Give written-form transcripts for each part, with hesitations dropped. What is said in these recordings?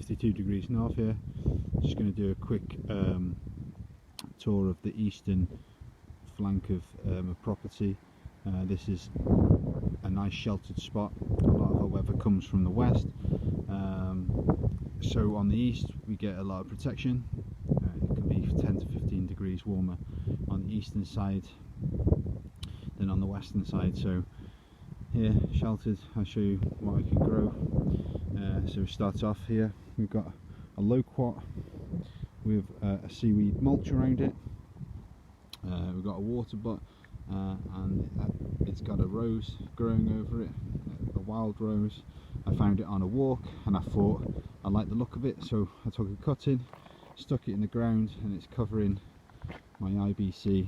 62 degrees north here. Just going to do a quick tour of the eastern flank of a property. This is a nice sheltered spot. A lot of our weather comes from the west, so on the east we get a lot of protection. It can be 10 to 15 degrees warmer on the eastern side than on the western side. So here, sheltered, I'll show you what I can grow. So we start off here, we've got a loquat with a seaweed mulch around it. We've got a water butt, and it's got a rose growing over it, a wild rose. I found it on a walk and I thought I liked the look of it, so I took a cutting, stuck it in the ground, and it's covering my IBC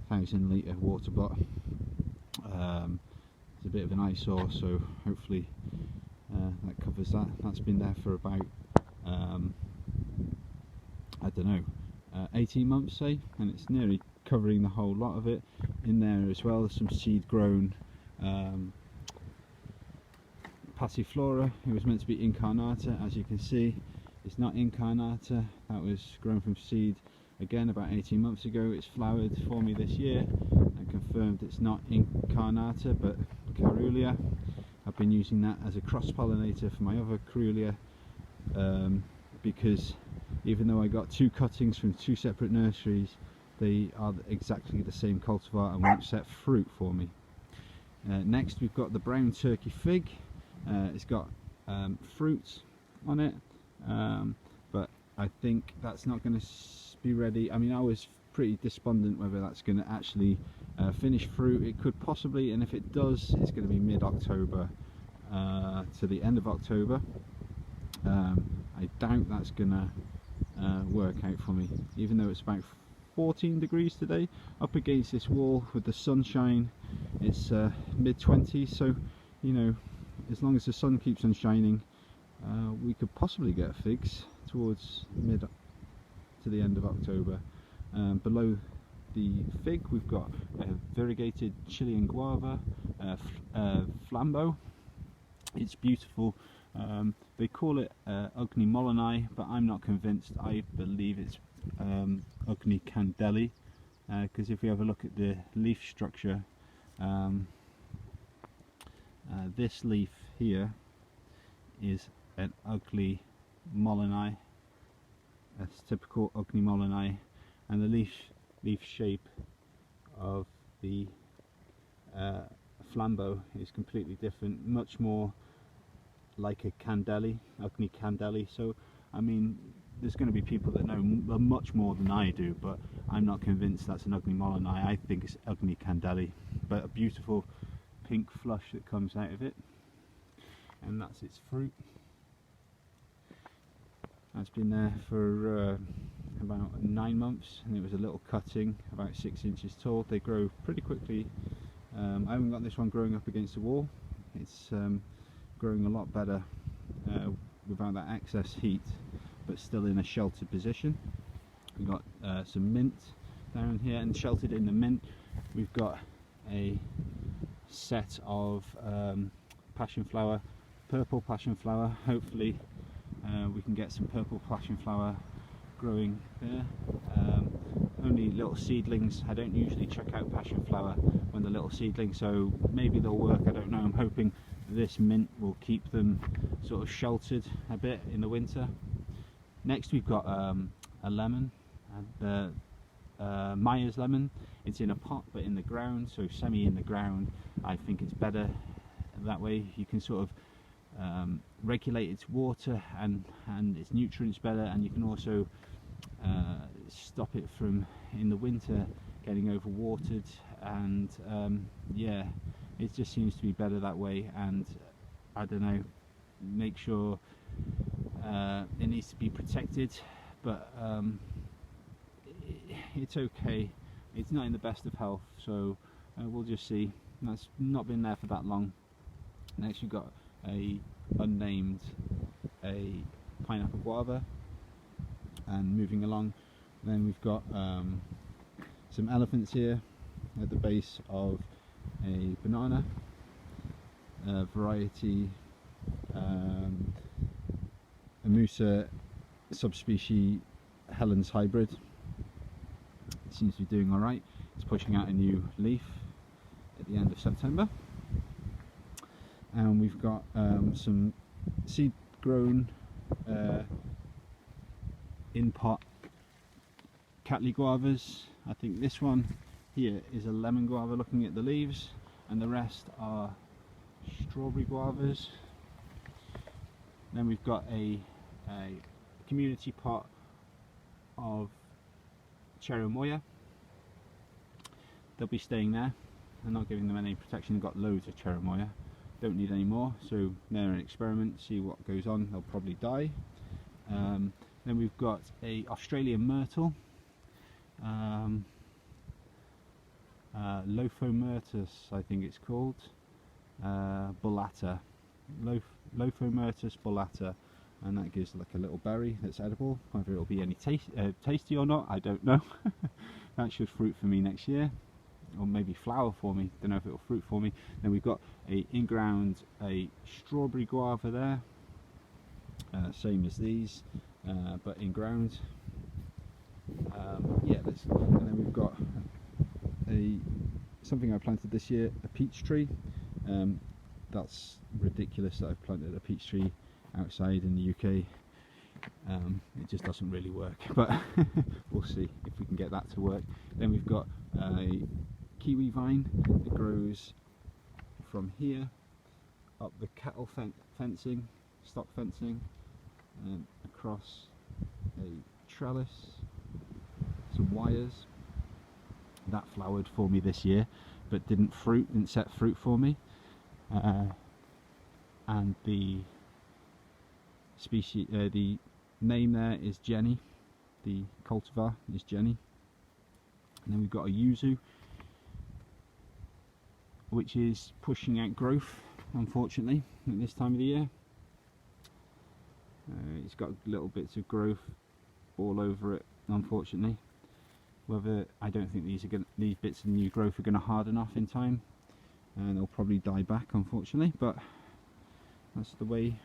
1000 litre water butt. It's a bit of an eyesore, so hopefully that covers that. That's been there for about I don't know, 18 months say, and it's nearly covering the whole lot of it. In there as well there's some seed grown passiflora. It was meant to be incarnata. As you can see, it's not incarnata. That was grown from seed again about 18 months ago. It's flowered for me this year and confirmed it's not incarnata but caerulea. I've been using that as a cross pollinator for my other caerulea, because even though I got two cuttings from two separate nurseries, they are exactly the same cultivar and won't set fruit for me. Next we've got the brown turkey fig. It's got fruit on it, but I think that's not going to be ready. I mean, I was pretty despondent whether that's going to actually finish fruit. It could possibly, and if it does, it's going to be mid-October to the end of October. I doubt that's going to work out for me, even though it's about 14 degrees today. Up against this wall with the sunshine, it's mid-20s, so you know, as long as the sun keeps on shining, we could possibly get figs towards mid to the end of October. Below the fig we've got a variegated Chilean guava, flambeau. It's beautiful. They call it Ugni Mollonii, but I'm not convinced. I believe it's Ugni Candeli, because if we have a look at the leaf structure, this leaf here is an Ugni Mollonii, a typical Ugni Mollonii, and the leaf shape of the flambeau is completely different, much more like a Candeli, Ugni Candeli. So I mean, there's going to be people that know much more than I do, but I'm not convinced that's an Ugni Mollonii. I think it's Ugni Candeli, but a beautiful pink flush that comes out of it, and that's its fruit. That's been there for about 9 months, and it was a little cutting about 6 inches tall. They grow pretty quickly. I haven't got this one growing up against the wall. It's growing a lot better without that excess heat, but still in a sheltered position. We've got some mint down here, and sheltered in the mint we've got a set of passion flower, purple passion flower. Hopefully we can get some purple passion flower growing there. Only little seedlings. I don't usually check out passion flower when they're little seedlings, so maybe they'll work, I don't know. I'm hoping this mint will keep them sort of sheltered a bit in the winter. Next we've got a lemon, and Myers lemon. It's in a pot but in the ground, so semi in the ground. I think it's better that way. You can sort of regulate its water and its nutrients better, and you can also stop it from in the winter getting overwatered, and yeah, it just seems to be better that way. And I don't know, make sure it needs to be protected, but it's okay. It's not in the best of health, so we'll just see. That's not been there for that long. Next you've got a unnamed pineapple guava, and moving along then we've got some elephants here at the base of a banana variety a Musa subspecies Helen's hybrid. It seems to be doing alright. It's pushing out a new leaf at the end of September. And we've got some seed grown in pot Cattleya guavas. I think this one here is a lemon guava looking at the leaves, and the rest are strawberry guavas. Then we've got a community pot of cherimoya. They'll be staying there. I'm not giving them any protection. They've got loads of cherimoya. Don't need any more, so they're an experiment, see what goes on. They'll probably die. Then we've got a Australian myrtle, Lophomyrtus I think it's called, bullata, Lophomyrtus bullata, and that gives like a little berry that's edible. Whether it'll be any tasty or not, I don't know. That should fruit for me next year, or maybe flower for me. Don't know if it'll fruit for me. Then we've got a strawberry guava there, same as these, but in ground. Yeah, and then we've got something I planted this year, a peach tree. That's ridiculous that I've planted a peach tree outside in the UK. It just doesn't really work, but we'll see if we can get that to work. Then we've got a kiwi vine that grows from here up the cattle fencing, stock fencing, and across a trellis, some wires. That flowered for me this year, but didn't set fruit for me. And the species, the name there is Jenny. The cultivar is Jenny. And then we've got a yuzu, which is pushing out growth, unfortunately, at this time of the year. It's got little bits of growth all over it, unfortunately. Whether, I don't think these bits of new growth are going to harden off in time, and they'll probably die back, unfortunately. But that's the way.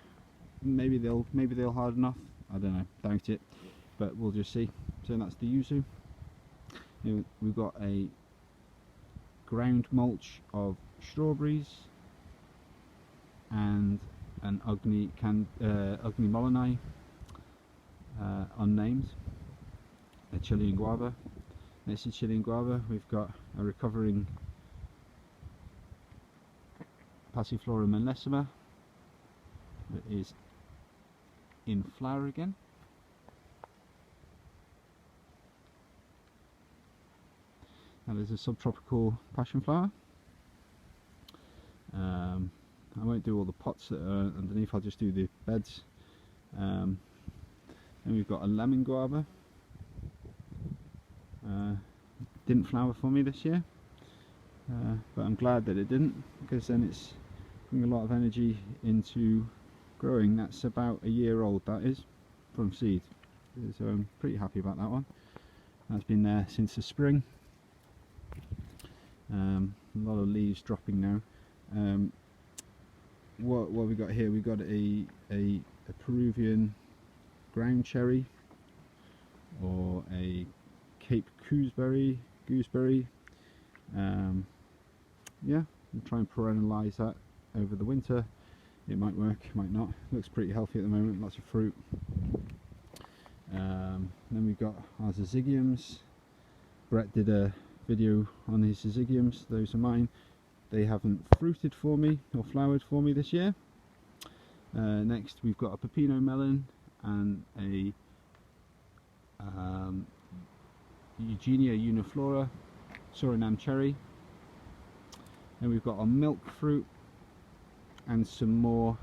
Maybe they'll harden off. I don't know. Doubt it. But we'll just see. So that's the yuzu. We've got a ground mulch of strawberries and an ugly Molyneux, unnamed, a Chilean guava. Next to Chilean guava, we've got a recovering Passiflora millesima that is in flower again. Now there's a subtropical passion flower. I won't do all the pots that are underneath, I'll just do the beds. Then we've got a lemon guava. Didn't flower for me this year, but I'm glad that it didn't, because then it's putting a lot of energy into growing. That's about a year old, that is, from seed, so I'm pretty happy about that one. That's been there since the spring. A lot of leaves dropping now. What we got here? We got a Peruvian ground cherry, or a Cape gooseberry. Yeah, we'll try and perennialise that over the winter. It might work, it might not. Looks pretty healthy at the moment, lots of fruit. Then we've got our Syzygiums. Brett did a video on his Syzygiums, those are mine. They haven't fruited for me or flowered for me this year. Next we've got a Pepino melon and a Eugenia uniflora Suriname cherry. And we've got a milk fruit and some more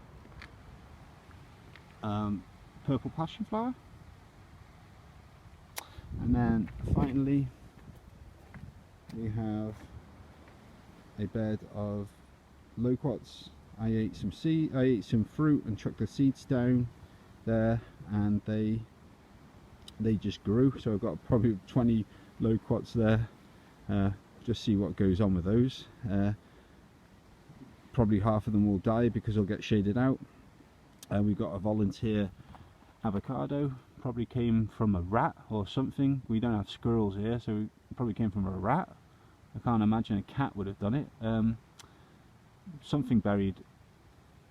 purple passion flower. And then finally we have a bed of loquats. I ate some fruit and chucked the seeds down there, and they just grew. So I've got probably 20 loquats there. Just see what goes on with those. Probably half of them will die because they'll get shaded out. We've got a volunteer avocado. Probably came from a rat or something. We don't have squirrels here, so it probably came from a rat. I can't imagine a cat would have done it. Something buried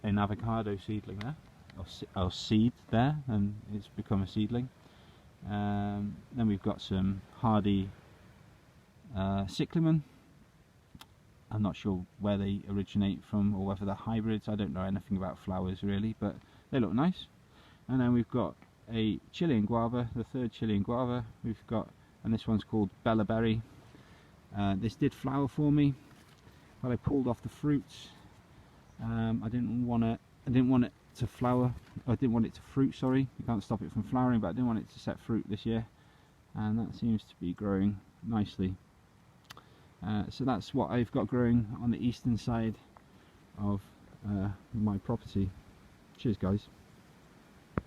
an avocado seedling there, or seed there, and it's become a seedling. Then we've got some hardy cyclamen. I'm not sure where they originate from or whether they're hybrids. I don't know anything about flowers really, but they look nice. And then we've got a Chilean guava, the third Chilean guava we've got, and this one's called Bella Berry. This did flower for me, but I pulled off the fruits. I didn't want it to flower. I didn't want it to fruit. Sorry, you can't stop it from flowering, but I didn't want it to set fruit this year, and that seems to be growing nicely. So that's what I've got growing on the eastern side of my property. Cheers, guys.